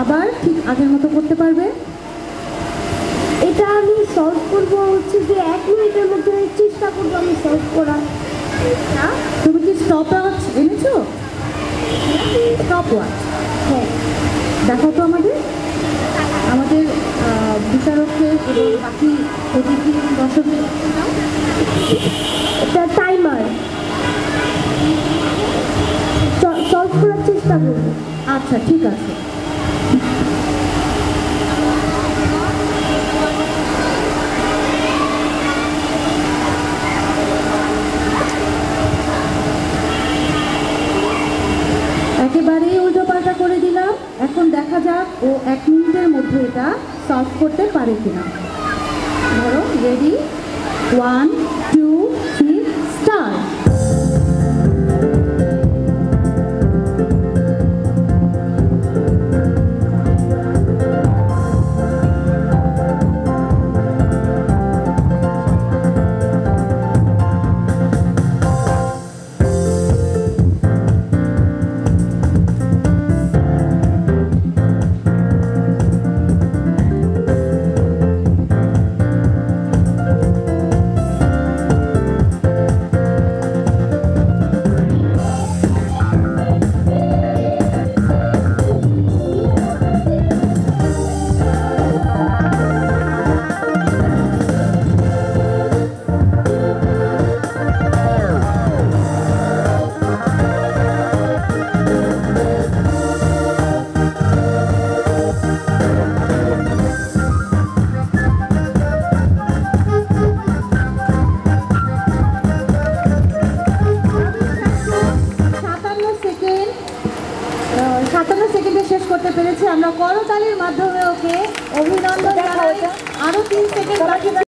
আবার ঠিক আগের মতো করতে পারবে। এটা আমি সলভ করবো হচ্ছে যে 1 মিনিটের মধ্যে চেষ্টা করবো আমি সলভ করার। তুমি কি স্টপ ওয়াচ এনেছো? স্টপ ওয়াচ, হ্যাঁ দেখো তো আমাদের বিচারককে এবং বাকি অতিথি দর্শকদের। এটা টাইমার, সলভ করার চেষ্টা করবো। আচ্ছা ঠিক আছে। একেবারেই উল্টোপাল্টা করে দিলাম। এখন দেখা যাক ও 1 মিনিটের মধ্যে এটা সলভ করতে পারে কিনা। ধরো, রেডি, 1 2 3 স্টার্ট। শেষ করতে পেরেছে। আমরা করতালির মাধ্যমে ওকে অভিনন্দন জানাই। আরো 3 সেকেন্ড বাকি।